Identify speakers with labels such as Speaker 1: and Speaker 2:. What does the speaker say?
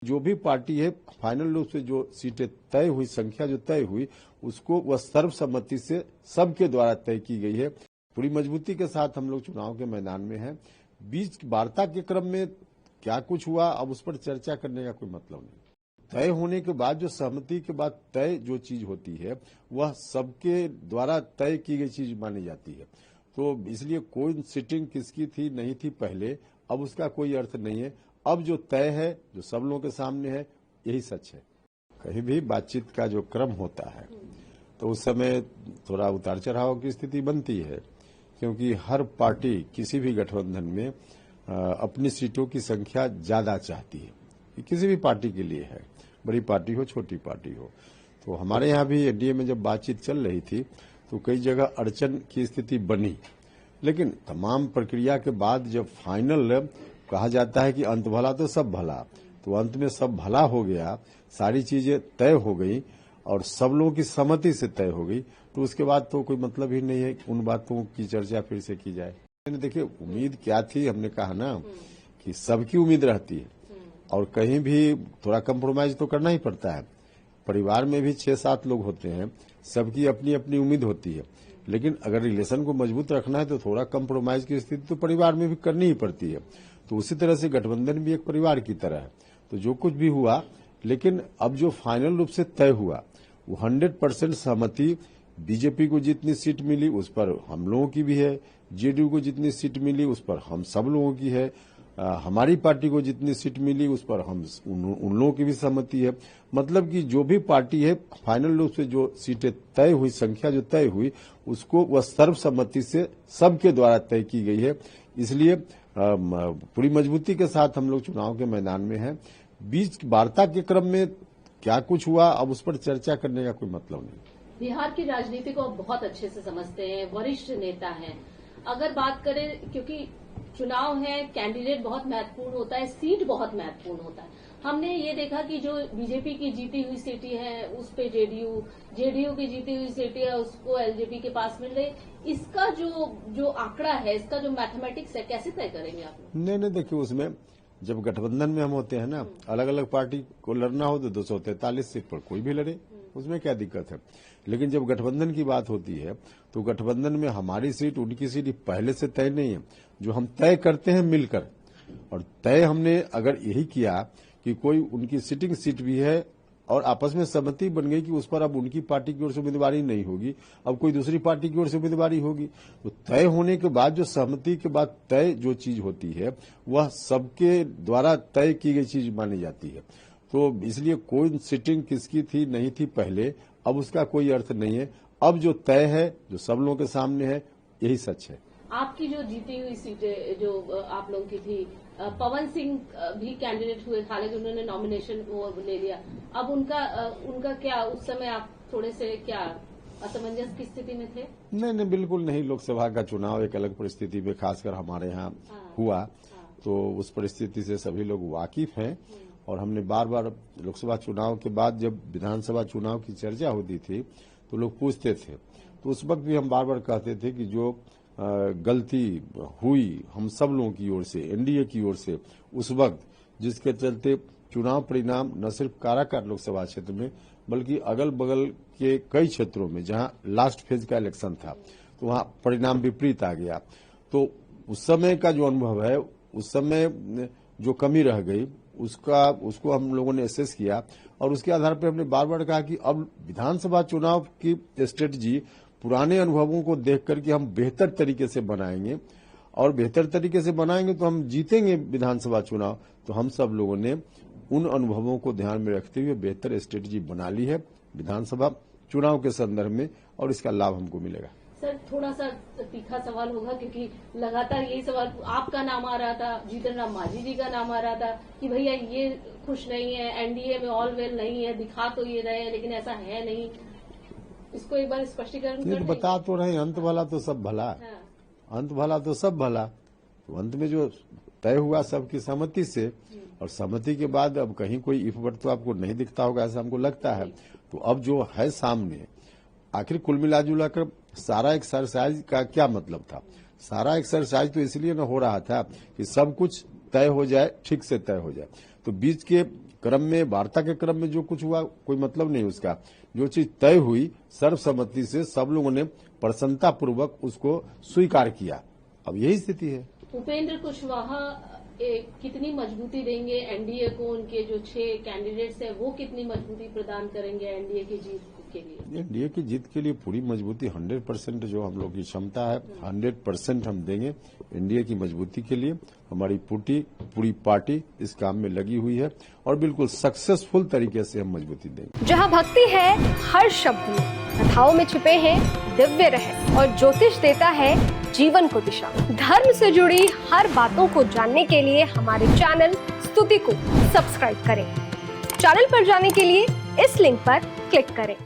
Speaker 1: जो भी पार्टी है फाइनल रूप से जो सीटें तय हुई, संख्या जो तय हुई, उसको वह सर्वसम्मति से सबके द्वारा तय की गई है। पूरी मजबूती के साथ हम लोग चुनाव के मैदान में हैं। बीच वार्ता के क्रम में क्या कुछ हुआ, अब उस पर चर्चा करने का कोई मतलब नहीं। तय होने के बाद जो सहमति के बाद तय जो चीज होती है वह सबके द्वारा तय की गई चीज मानी जाती है। तो इसलिए कोई सिटिंग किसकी थी नहीं थी पहले, अब उसका कोई अर्थ नहीं है। अब जो तय है, जो सब लोगों के सामने है, यही सच है। कहीं भी बातचीत का जो क्रम होता है तो उस समय थोड़ा उतार चढ़ाव की स्थिति बनती है, क्योंकि हर पार्टी किसी भी गठबंधन में अपनी सीटों की संख्या ज्यादा चाहती है। ये किसी भी पार्टी के लिए है, बड़ी पार्टी हो छोटी पार्टी हो। तो हमारे यहाँ भी एनडीए में जब बातचीत चल रही थी तो कई जगह अड़चन की स्थिति बनी, लेकिन तमाम प्रक्रिया के बाद जब फाइनल कहा जाता है कि अंत भला तो सब भला, तो अंत में सब भला हो गया, सारी चीजें तय हो गई और सब लोगों की सहमति से तय हो गई, तो उसके बाद तो कोई मतलब ही नहीं है उन बातों की चर्चा फिर से की जाए। देखिए, उम्मीद क्या थी, हमने कहा ना कि सबकी उम्मीद रहती है और कहीं भी थोड़ा कंप्रोमाइज तो करना ही पड़ता है। परिवार में भी 6-7 लोग होते हैं, सबकी अपनी अपनी उम्मीद होती है, लेकिन अगर रिलेशन को मजबूत रखना है तो थोड़ा कंप्रोमाइज की स्थिति तो परिवार में भी करनी ही पड़ती है। तो उसी तरह से गठबंधन भी एक परिवार की तरह है। तो जो कुछ भी हुआ, लेकिन अब जो फाइनल रूप से तय हुआ वो 100% सहमति, बीजेपी को जितनी सीट मिली उस पर हम लोगों की भी है, जेडीयू को जितनी सीट मिली उस पर हम सब लोगों की है, हमारी पार्टी को जितनी सीट मिली उस पर हम उन लोगों की भी सहमति है। मतलब कि जो भी पार्टी है फाइनल रूप से जो सीटें तय हुई, संख्या जो तय हुई, उसको वह सर्वसम्मति से सबके द्वारा तय की गई है। इसलिए पूरी मजबूती के साथ हम लोग चुनाव के मैदान में हैं। बीच वार्ता के क्रम में क्या कुछ हुआ, अब उस पर चर्चा करने का कोई मतलब नहीं।
Speaker 2: बिहार की राजनीति को आप बहुत अच्छे से समझते हैं, वरिष्ठ नेता हैं। अगर बात करें, क्योंकि चुनाव है, कैंडिडेट बहुत महत्वपूर्ण होता है, सीट बहुत महत्वपूर्ण होता है। हमने ये देखा कि जो बीजेपी की जीती हुई सीटें हैं उस पे जेडीयू की जीती हुई सीटें है उसको एलजेपी के पास मिल रही। इसका जो आंकड़ा है, इसका जो मैथमेटिक्स है, कैसे तय करेंगे आप?
Speaker 1: नहीं, देखिए, उसमें जब गठबंधन में हम होते हैं ना, अलग अलग पार्टी को लड़ना हो तो 243 सीट पर कोई भी लड़े, उसमें क्या दिक्कत है। लेकिन जब गठबंधन की बात होती है तो गठबंधन में हमारी सीट उनकी सीट पहले से तय नहीं है, जो हम तय करते हैं मिलकर। और तय हमने अगर यही किया कि कोई उनकी सिटिंग सीट भी है और आपस में सहमति बन गई कि उस पर अब उनकी पार्टी की ओर से उम्मीदवारी नहीं होगी, अब कोई दूसरी पार्टी की ओर से उम्मीदवारी होगी, तो तय होने के बाद जो सहमति के बाद तय जो चीज होती है वह सबके द्वारा तय की गई चीज मानी जाती है। तो इसलिए कोई सिटिंग किसकी थी नहीं थी पहले, अब उसका कोई अर्थ नहीं है। अब जो तय है, जो सब लोगों के सामने है, यही सच है।
Speaker 2: आपकी जो जीती हुई सीटें जो आप लोगों की थी, पवन सिंह भी कैंडिडेट हुए, हालांकि उन्होंने नॉमिनेशन वो ले लिया। अब उनका क्या, उस समय आप थोड़े से क्या असमंजस की स्थिति में थे?
Speaker 1: नहीं, बिल्कुल नहीं। लोकसभा का चुनाव एक अलग परिस्थिति में खासकर हमारे यहाँ हुआ, तो उस परिस्थिति से सभी लोग वाकिफ हैं। और हमने बार बार लोकसभा चुनाव के बाद जब विधानसभा चुनाव की चर्चा होती थी तो लोग पूछते थे, तो उस वक्त भी हम बार बार कहते थे कि जो गलती हुई हम सब लोगों की ओर से, एनडीए की ओर से उस वक्त, जिसके चलते चुनाव परिणाम न सिर्फ काराकाट लोकसभा क्षेत्र में बल्कि अगल बगल के कई क्षेत्रों में जहां लास्ट फेज का इलेक्शन था तो वहां परिणाम विपरीत आ गया। तो उस समय का जो अनुभव है, उस समय जो कमी रह गई उसको हम लोगों ने एसेस किया और उसके आधार पर हमने बार बार कहा कि अब विधानसभा चुनाव की स्ट्रेटजी पुराने अनुभवों को देख करके हम बेहतर तरीके से बनाएंगे और बेहतर तरीके से बनाएंगे तो हम जीतेंगे विधानसभा चुनाव। तो हम सब लोगों ने उन अनुभवों को ध्यान में रखते हुए बेहतर स्ट्रेटजी बना ली है विधानसभा चुनाव के संदर्भ में और इसका लाभ हमको मिलेगा।
Speaker 2: सर, थोड़ा सा तीखा सवाल होगा क्योंकि लगातार यही सवाल आपका नाम आ रहा था, जीतन राम मांझी जी का नाम आ रहा था कि भैया ये खुश नहीं है, एनडीए में ऑल वेल नहीं है, दिखा तो ये रहे लेकिन ऐसा है नहीं। इसको एक बार स्पष्टीकरण कर दें।
Speaker 1: बता तो रहे, अंत भला तो सब भला।
Speaker 2: हाँ।
Speaker 1: अंत भला तो सब भला। तो अंत में जो तय हुआ सबकी सहमति से, और सहमति के बाद अब कहीं कोई इफ वर्ड तो आपको नहीं दिखता होगा ऐसा हमको लगता है। तो अब जो है सामने, आखिर कुल मिला कर सारा एक्सरसाइज का क्या मतलब था? सारा एक्सरसाइज तो इसलिए न हो रहा था कि सब कुछ तय हो जाए, ठीक से तय हो जाए। तो बीच के क्रम में, वार्ता के क्रम में जो कुछ हुआ कोई मतलब नहीं उसका। जो चीज तय हुई सर्वसम्मति से सब लोगों ने प्रसन्नता पूर्वक उसको स्वीकार किया। अब यही स्थिति है।
Speaker 2: उपेंद्र कुशवाहा कितनी मजबूती देंगे एनडीए को? उनके जो 6 कैंडिडेट्स हैं वो कितनी मजबूती प्रदान करेंगे एनडीए की जीत के लिए?
Speaker 1: एनडीए की जीत के लिए पूरी मजबूती 100% जो हम लोग की क्षमता है 100% हम देंगे एनडीए की मजबूती के लिए। हमारी पूरी पार्टी इस काम में लगी हुई है और बिल्कुल सक्सेसफुल तरीके से हम मजबूती देंगे।
Speaker 3: जहां भक्ति है हर शब्द में, कथाओं में छिपे हैं दिव्य रहस्य और ज्योतिष देता है जीवन को दिशा। धर्म से जुड़ी हर बातों को जानने के लिए हमारे चैनल स्तुति को सब्सक्राइब करें। चैनल पर जाने के लिए इस लिंक पर क्लिक करें।